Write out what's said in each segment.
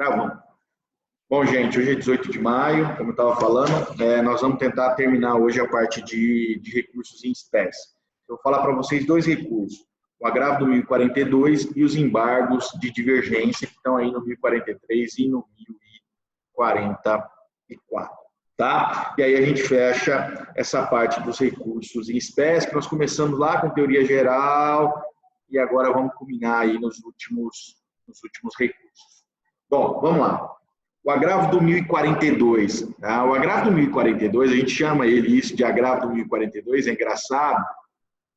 Gravando. Bom, gente, hoje é 18 de maio, como eu estava falando, nós vamos tentar terminar hoje a parte de recursos em espécie. Eu vou falar para vocês dois recursos, o agravo do 1042 e os embargos de divergência, que estão aí no 1043 e no 1044, tá? E aí a gente fecha essa parte dos recursos em espécie, que nós começamos lá com teoria geral, e agora vamos culminar aí nos últimos recursos. Bom, vamos lá. O agravo do 1042. Tá? O agravo do 1042, a gente chama ele isso de agravo do 1042, é engraçado,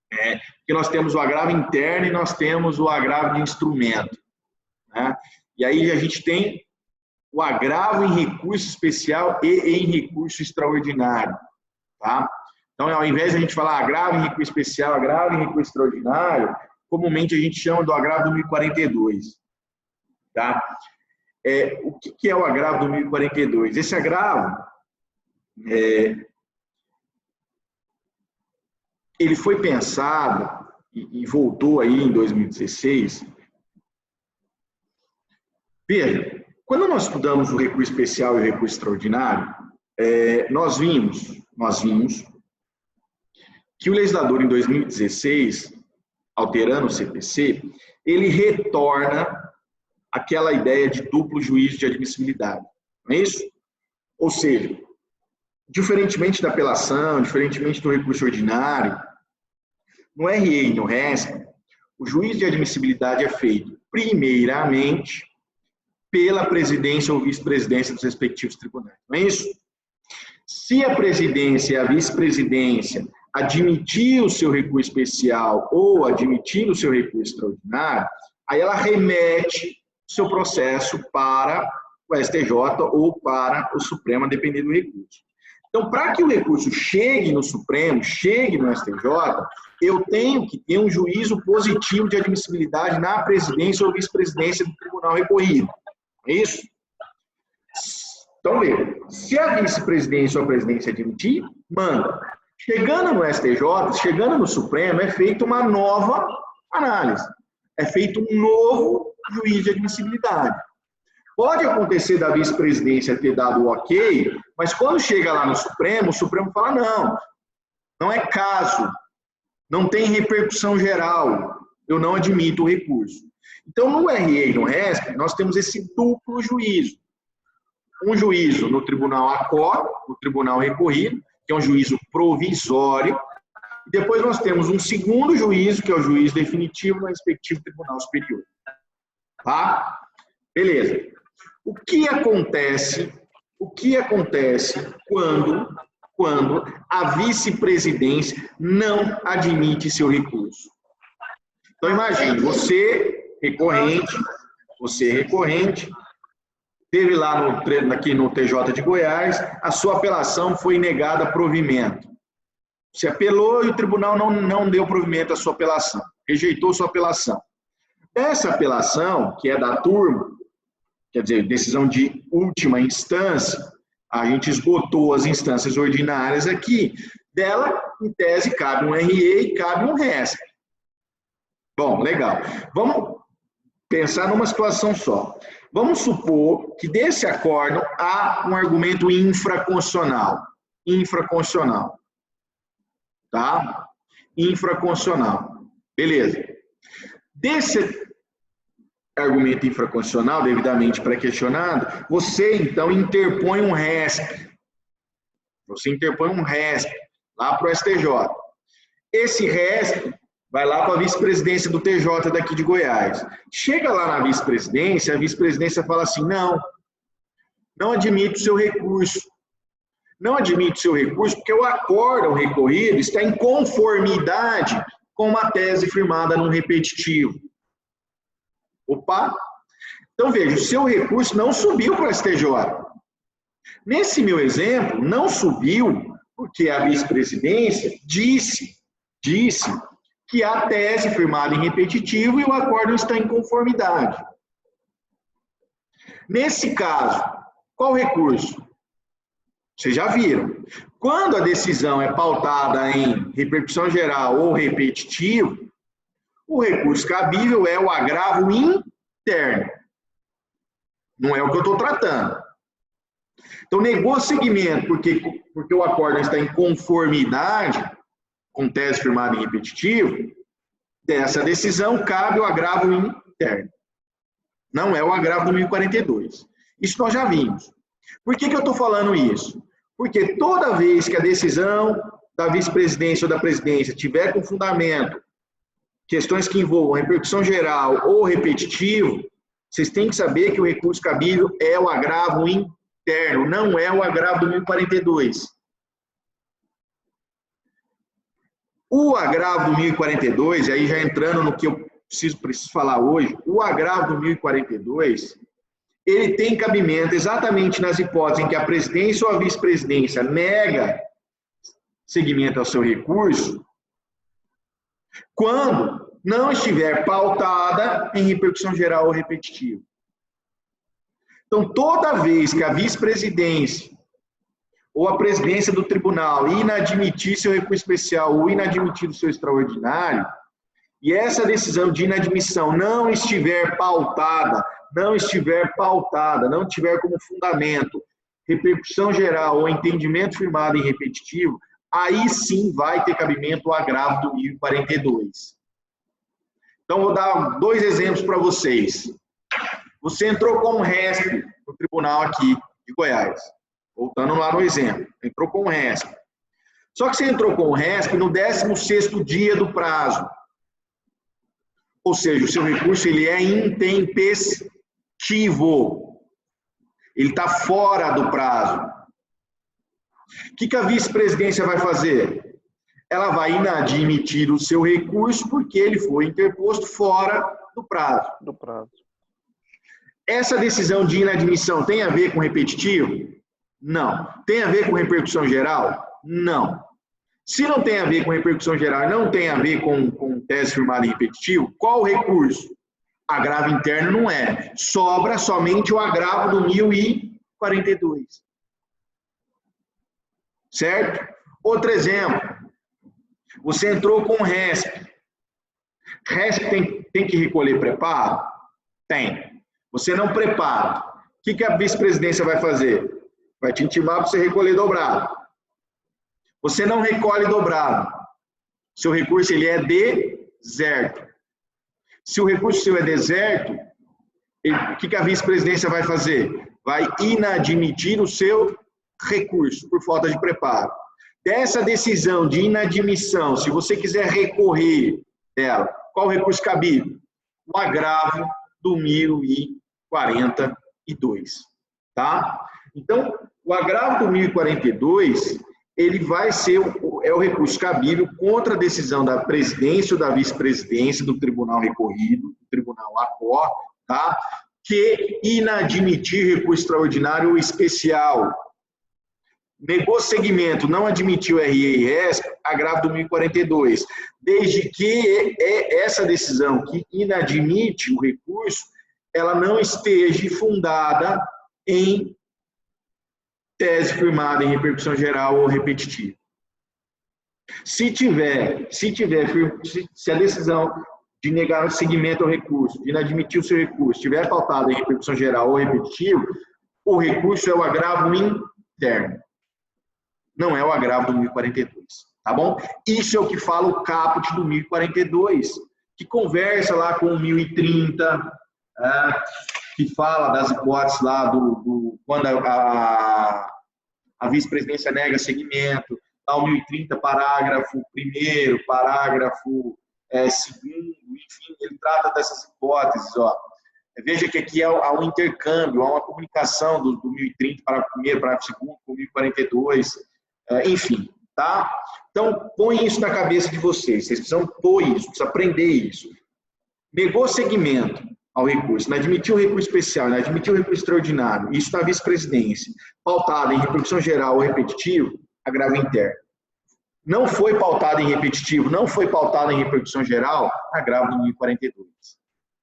porque nós temos o agravo interno e nós temos o agravo de instrumento. Né? E aí a gente tem o agravo em recurso especial e em recurso extraordinário. Tá? Então, ao invés de a gente falar agravo em recurso especial, agravo em recurso extraordinário, comumente a gente chama do agravo do 1042. Tá? O que é o agravo do 1042? Esse agravo, ele foi pensado e voltou aí em 2016. Veja, quando nós estudamos o recurso especial e o recurso extraordinário, nós vimos que o legislador em 2016, alterando o CPC, ele retorna aquela ideia de duplo juízo de admissibilidade, não é isso? Ou seja, diferentemente da apelação, diferentemente do recurso ordinário, no RE e no RESP, o juízo de admissibilidade é feito, primeiramente, pela presidência ou vice-presidência dos respectivos tribunais, não é isso? Se a presidência e a vice-presidência admitir o seu recurso especial ou admitir o seu recurso extraordinário, aí ela remete seu processo para o STJ ou para o Supremo, a depender do recurso. Então, para que o recurso chegue no Supremo, chegue no STJ, eu tenho que ter um juízo positivo de admissibilidade na presidência ou vice-presidência do tribunal recorrido. É isso? Então, veja, se a vice-presidência ou a presidência admitir, manda. Chegando no STJ, chegando no Supremo, é feita uma nova análise. É feito um novo juízo de admissibilidade. Pode acontecer da vice-presidência ter dado o ok, mas quando chega lá no Supremo, o Supremo fala, não é caso, não tem repercussão geral, eu não admito o recurso. Então, no RE e no RESP, nós temos esse duplo juízo. Um juízo no tribunal ACOR, no tribunal recorrido, que é um juízo provisório, e depois nós temos um segundo juízo, que é o juízo definitivo no respectivo Tribunal Superior. Tá? Beleza. O que acontece quando a vice-presidência não admite seu recurso? Então, imagine, você recorrente, teve lá aqui no TJ de Goiás, a sua apelação foi negada a provimento. Você apelou e o tribunal não deu provimento à sua apelação, rejeitou sua apelação. Essa apelação, que é da turma, quer dizer, decisão de última instância, a gente esgotou as instâncias ordinárias aqui, dela, em tese, cabe um RE e cabe um RESP. Bom, legal. Vamos pensar numa situação só. Vamos supor que desse acórdão há um argumento infraconstitucional. Tá? Infraconstitucional. Beleza. Desse argumento infraconstitucional, devidamente pré-questionado, você, então, interpõe um RESP. Você interpõe um RESP lá para o STJ. Esse RESP vai lá para a vice-presidência do TJ daqui de Goiás. Chega lá na vice-presidência, a vice-presidência fala assim, não admito o seu recurso. Não admite o seu recurso porque o acórdão recorrido está em conformidade com uma tese firmada num repetitivo. Opa! Então, veja, o seu recurso não subiu para o STJ. Nesse meu exemplo, não subiu porque a vice-presidência disse que há tese firmada em repetitivo e o acórdão está em conformidade. Nesse caso, qual recurso? Vocês já viram. Quando a decisão é pautada em repercussão geral ou repetitivo, o recurso cabível é o agravo interno. Não é o que eu estou tratando. Então, negou seguimento porque o acórdão está em conformidade com tese firmada em repetitivo, dessa decisão cabe o agravo interno. Não é o agravo do 1042. Isso nós já vimos. Por que eu estou falando isso? Porque toda vez que a decisão da vice-presidência ou da presidência tiver com fundamento questões que envolvam repercussão geral ou repetitivo, vocês têm que saber que o recurso cabível é o agravo interno, não é o agravo do 1042. O agravo do 1042, aí já entrando no que eu preciso falar hoje, o agravo do 1042, ele tem cabimento exatamente nas hipóteses em que a presidência ou a vice-presidência nega seguimento ao seu recurso, quando não estiver pautada em repercussão geral ou repetitiva. Então, toda vez que a vice-presidência ou a presidência do tribunal inadmitir seu recurso especial ou inadmitir o seu extraordinário, e essa decisão de inadmissão não estiver pautada, não tiver como fundamento repercussão geral ou entendimento firmado em repetitivo, aí sim vai ter cabimento o agravo do 1042. Então, vou dar 2 exemplos para vocês. Você entrou com um RESP no tribunal aqui de Goiás. Voltando lá no exemplo. Entrou com um RESP. Só que você entrou com o RESP no 16º dia do prazo. Ou seja, o seu recurso ele é intempestivo. Ele está fora do prazo. O que a vice-presidência vai fazer? Ela vai inadmitir o seu recurso porque ele foi interposto fora do prazo. Essa decisão de inadmissão tem a ver com repetitivo? Não. Tem a ver com repercussão geral? Não. Se não tem a ver com repercussão geral e não tem a ver com tese firmada em repetitivo, qual o recurso? Agravo interno não é. Sobra somente o agravo do 1042. Certo? Outro exemplo. Você entrou com RESP. RESP tem que recolher preparo? Tem. Você não prepara. O que a vice-presidência vai fazer? Vai te intimar para você recolher dobrado. Você não recolhe dobrado. Seu recurso ele é deserto. Se o recurso seu é deserto, o que a vice-presidência vai fazer? Vai inadmitir o seu recurso por falta de preparo. Dessa decisão de inadmissão, se você quiser recorrer dela, qual o recurso cabível? O agravo do 1042. Tá? Então, o agravo do 1042, ele vai ser o recurso cabível contra a decisão da presidência ou da vice-presidência do tribunal recorrido, do tribunal ACOR, tá? Que inadmitir recurso extraordinário ou especial. Negou segmento, não admitiu RE e RESP, agravo do 1042. Desde que essa decisão que inadmite o recurso, ela não esteja fundada em tese firmada em repercussão geral ou repetitiva. Se a decisão de negar o segmento ao recurso, de inadmitir o seu recurso, estiver pautada em repercussão geral ou repetitiva, o recurso é o agravo interno. Não é o agravo do 1042, tá bom? Isso é o que fala o caput do 1042, que conversa lá com o 1030, que fala das hipóteses lá quando a vice-presidência nega segmento, lá o 1030, parágrafo 1º, parágrafo 2º, enfim, ele trata dessas hipóteses, ó. Veja que aqui há um intercâmbio, há uma comunicação do 1030, parágrafo 1º, parágrafo 2º, com o 1042, enfim, tá? Então, põe isso na cabeça de vocês precisam pôr isso, precisam aprender isso. Negou segmento ao recurso, não admitiu o recurso especial, não admitiu o recurso extraordinário, isso na vice-presidência, pautado em repercussão geral ou repetitivo, agravo interno. Não foi pautado em repetitivo, não foi pautado em repercussão geral, agravo do 1042.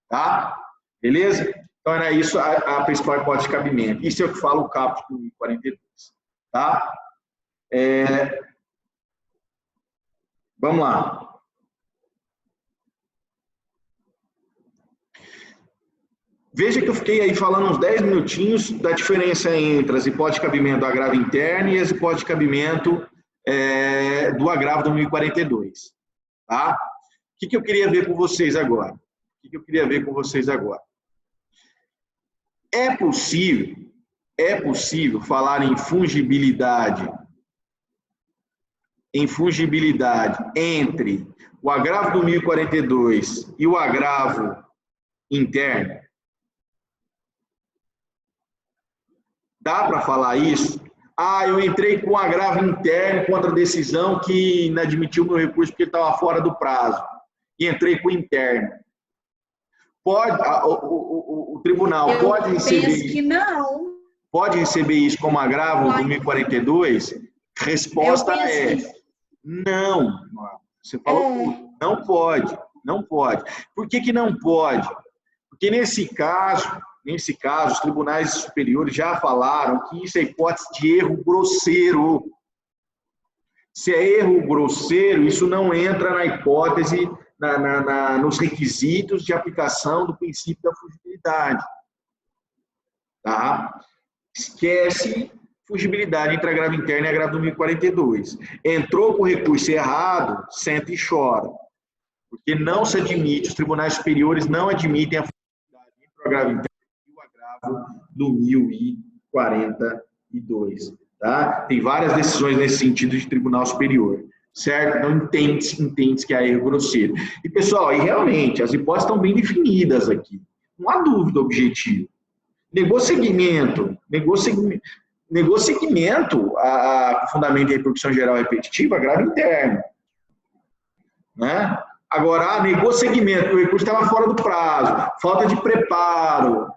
Tá? Beleza? Então, era isso a principal hipótese de cabimento. Isso é o que fala o caput do 1042. Tá? Vamos lá. Veja que eu fiquei aí falando uns 10 minutinhos da diferença entre as hipóteses de cabimento do agravo interno e as hipóteses de cabimento do agravo do 1042. Tá? O que eu queria ver com vocês agora? É possível falar em fungibilidade entre o agravo do 1042 e o agravo interno? Dá para falar isso? Ah, eu entrei com agravo interno contra a decisão que inadmitiu meu recurso porque ele estava fora do prazo. E entrei com o interno. Pode, o tribunal pode receber isso? Que não. Pode receber isso como agravo do 1042? Resposta é não. Você falou não pode. Não pode. Por que não pode? Porque nesse caso, os tribunais superiores já falaram que isso é hipótese de erro grosseiro. Se é erro grosseiro, isso não entra na hipótese, nos requisitos de aplicação do princípio da fugibilidade. Tá? Esquece fugibilidade entre agravo interno e agravo do 1042. Entrou com o recurso errado, senta e chora. Porque não se admite, os tribunais superiores não admitem a fugibilidade entre o agravo interno e o agravo do 1042. Tá? Tem várias decisões nesse sentido de tribunal superior. Certo? Não entende que é erro grosseiro. E, pessoal, e realmente, as hipóteses estão bem definidas aqui. Não há dúvida objetiva. Negou seguimento a fundamento de repercussão geral repetitiva, agravo interno. Né? Agora, negou seguimento, o recurso estava fora do prazo, falta de preparo,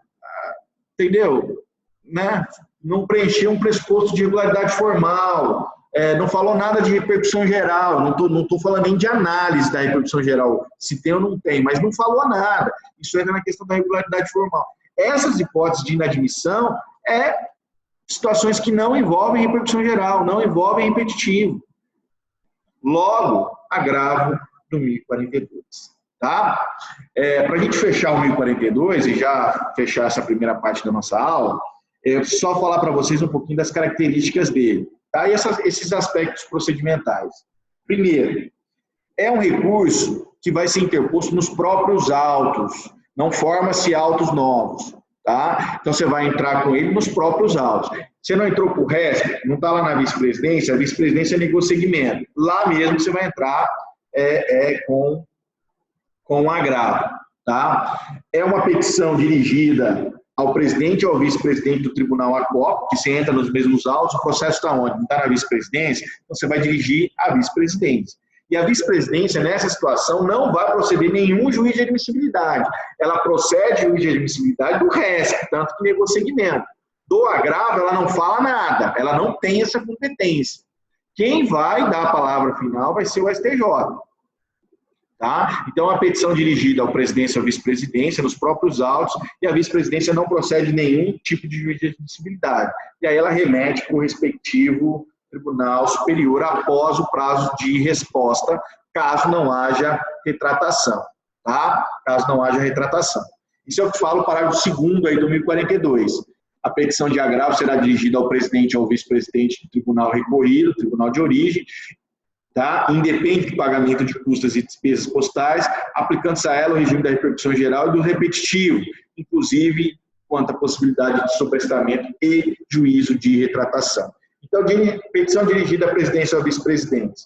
entendeu? Né? Não preencheu um pressuposto de regularidade formal, não falou nada de repercussão geral, não estou falando nem de análise da repercussão geral, se tem ou não tem, mas não falou nada. Isso entra na questão da regularidade formal. Essas hipóteses de inadmissão situações que não envolvem repercussão geral, não envolvem repetitivo. Logo, agravo do 1042. Tá? Para a gente fechar o 1042 e já fechar essa primeira parte da nossa aula, eu só falar para vocês um pouquinho das características dele. Tá? E esses aspectos procedimentais. Primeiro, é um recurso que vai ser interposto nos próprios autos, não forma-se autos novos. Tá? Então, você vai entrar com ele nos próprios autos. Você não entrou com o resto, não está lá na vice-presidência, a vice-presidência negou segmento. Lá mesmo você vai entrar com o agravo. Tá? É uma petição dirigida ao presidente ou ao vice-presidente do tribunal ACOP, que você entra nos mesmos autos, o processo está onde? Não está na vice-presidência, então você vai dirigir à vice-presidência. E a vice-presidência, nessa situação, não vai proceder nenhum juiz de admissibilidade. Ela procede juiz de admissibilidade do resto, tanto que negou segmento. Do agravo, ela não fala nada, ela não tem essa competência. Quem vai dar a palavra final vai ser o STJ. Tá? Então, a petição dirigida ao presidência ou vice-presidência, nos próprios autos, e a vice-presidência não procede nenhum tipo de juiz de admissibilidade. E aí ela remete para o respectivo Tribunal Superior após o prazo de resposta, caso não haja retratação. Tá? Caso não haja retratação. Isso é o que fala o parágrafo 2º aí do 1042. A petição de agravo será dirigida ao presidente ou ao vice-presidente do tribunal recorrido, tribunal de origem, tá? Independe do pagamento de custas e despesas postais, aplicando-se a ela o regime da repercussão geral e do repetitivo, inclusive quanto à possibilidade de sobrestamento e juízo de retratação. Então, petição dirigida à presidência ou ao vice-presidente.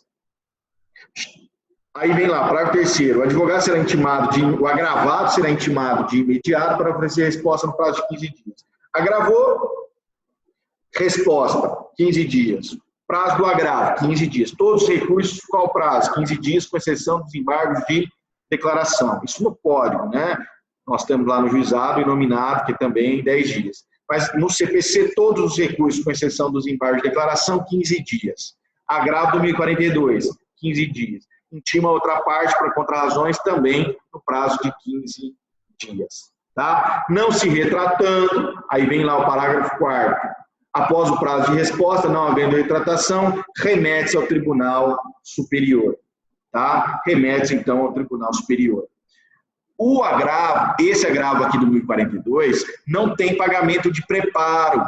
Aí vem lá, parágrafo 3º, o advogado será intimado, o agravado será intimado de imediato para oferecer resposta no prazo de 15 dias. Agravou, resposta, 15 dias. Prazo do agravo, 15 dias. Todos os recursos, qual o prazo? 15 dias, com exceção dos embargos de declaração. Isso no código, né? Nós temos lá no juizado e nominado, que também 10 dias. Mas no CPC, todos os recursos, com exceção dos embargos de declaração, 15 dias. Agravo do 1042, 15 dias. Intima outra parte para contrarrazões também no prazo de 15 dias. Tá? Não se retratando, aí vem lá o parágrafo 4º. Após o prazo de resposta, não havendo retratação, remete-se ao Tribunal Superior. Tá? Remete-se, então, ao Tribunal Superior. O agravo, esse agravo aqui do 1042, não tem pagamento de preparo.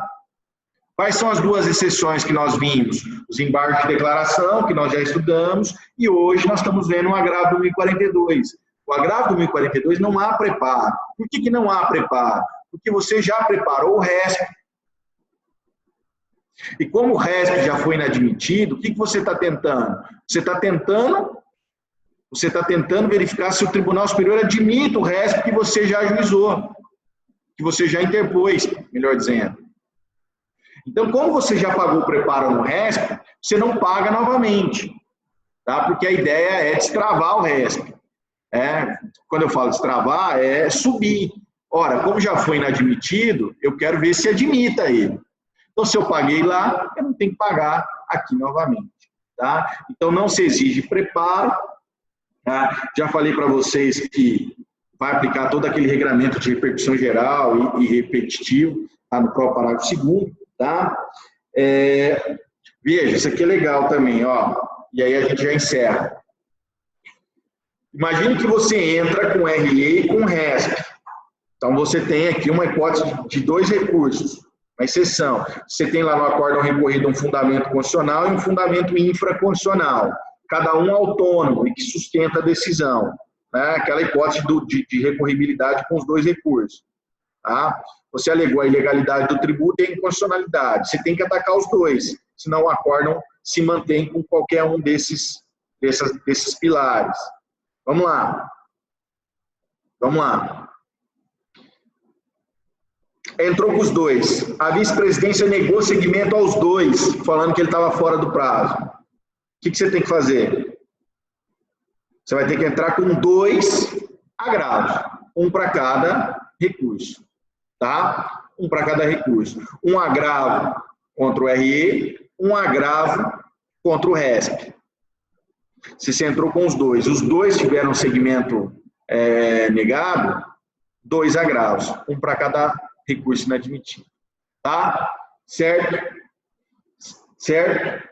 Quais são as duas exceções que nós vimos? Os embargos de declaração, que nós já estudamos, e hoje nós estamos vendo um agravo do 1042. O agravo do 1042 não há preparo. Por que não há preparo? Porque você já preparou o RESP. E como o RESP já foi inadmitido, o que você está tentando? Você está tentando verificar se o Tribunal Superior admite o RESP que você já ajuizou, que você já interpôs, melhor dizendo. Então, como você já pagou o preparo no RESP, você não paga novamente, tá? Porque a ideia é destravar o RESP. Quando eu falo destravar, é subir. Ora, como já foi inadmitido, eu quero ver se admita ele. Então, se eu paguei lá, eu não tenho que pagar aqui novamente, tá? Então, não se exige preparo, tá? Já falei para vocês que vai aplicar todo aquele regramento de repercussão geral e repetitivo, tá? No próprio parágrafo 2º, tá? Veja, isso aqui é legal também, ó. E aí a gente já encerra. Imagine que você entra com RE e com RESP. Então, você tem aqui uma hipótese de 2 recursos, uma exceção. Você tem lá no acórdão recorrido um fundamento constitucional e um fundamento infraconstitucional, cada um autônomo e que sustenta a decisão, né? Aquela hipótese de recorribilidade com os 2 recursos. Tá? Você alegou a ilegalidade do tributo e a inconstitucionalidade. Você tem que atacar os 2, senão o acórdão se mantém com qualquer um desses pilares. Vamos lá. Vamos lá. Entrou com os 2. A vice-presidência negou seguimento aos 2, falando que ele estava fora do prazo. O que você tem que fazer? Você vai ter que entrar com 2 agravos, um para cada recurso. Tá? Um para cada recurso. Um agravo contra o RE, um agravo contra o RESP. Se você entrou com os 2 tiveram segmento negado, 2 agravos, um para cada recurso inadmitido. Tá? Certo? Certo?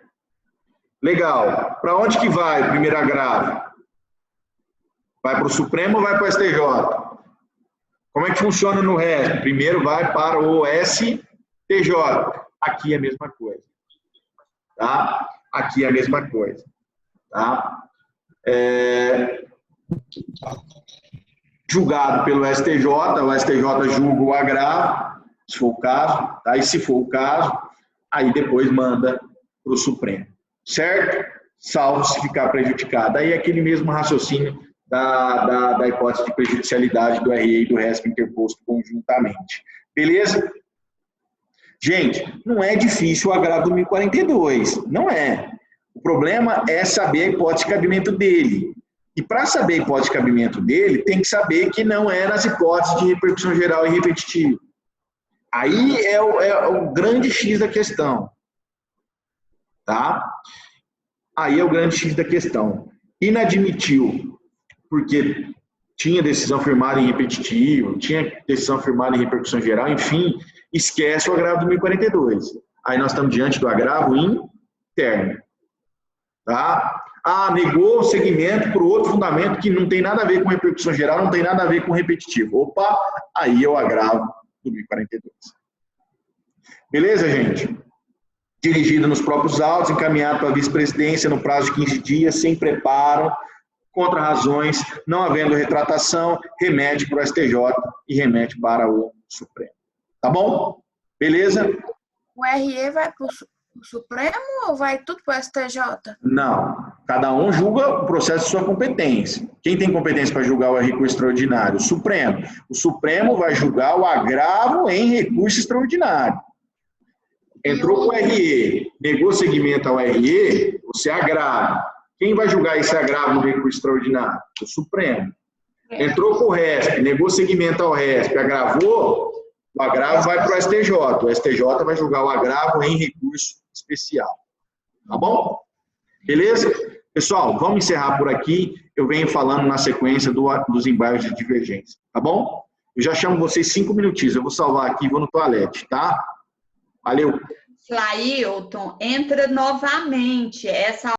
Legal. Para onde que vai o primeiro agravo? Vai para o Supremo ou vai para o STJ? Como é que funciona no RESP? Primeiro vai para o STJ. Aqui é a mesma coisa. Tá? Aqui é a mesma coisa. Tá? Julgado pelo STJ, o STJ julga o agravo, se for o caso, tá? E se for o caso, aí depois manda para o Supremo, certo? Salvo se ficar prejudicado. Aí é aquele mesmo raciocínio da hipótese de prejudicialidade do RE e do RESP interposto conjuntamente. Beleza? Gente, não é difícil o agravo do 1042, não é. O problema é saber a hipótese de cabimento dele. E para saber a hipótese de cabimento dele, tem que saber que não é nas hipóteses de repercussão geral e repetitiva. Aí é o grande X da questão. Tá? Aí é o grande X da questão. Inadmitiu, porque tinha decisão firmada em repetitivo, tinha decisão firmada em repercussão geral, enfim, esquece o agravo do 1042. Aí nós estamos diante do agravo interno. Tá? Negou o segmento para o outro fundamento que não tem nada a ver com repercussão geral, não tem nada a ver com repetitivo. Opa, aí é o agravo do 1042. Beleza, gente? Dirigido nos próprios autos, encaminhado para a vice-presidência no prazo de 15 dias, sem preparo, contra razões, não havendo retratação, remete para o STJ e remete para o Supremo. Tá bom? Beleza? O RE vai para o Supremo ou vai tudo para o STJ? Não. Cada um julga o processo de sua competência. Quem tem competência para julgar o recurso extraordinário? O Supremo. O Supremo vai julgar o agravo em recurso extraordinário. Entrou com o RE, negou seguimento ao RE, você agrava. Quem vai julgar esse agravo no recurso extraordinário? O Supremo. Entrou com o RESP, negou seguimento ao RESP, agravou, o agravo vai para o STJ. O STJ vai julgar o agravo em recurso especial. Tá bom? Beleza? Pessoal, vamos encerrar por aqui. Eu venho falando na sequência dos embargos de divergência. Tá bom? Eu já chamo vocês 5 minutinhos. Eu vou salvar aqui e vou no toalete, tá? Valeu. Flailton, entra novamente. Essa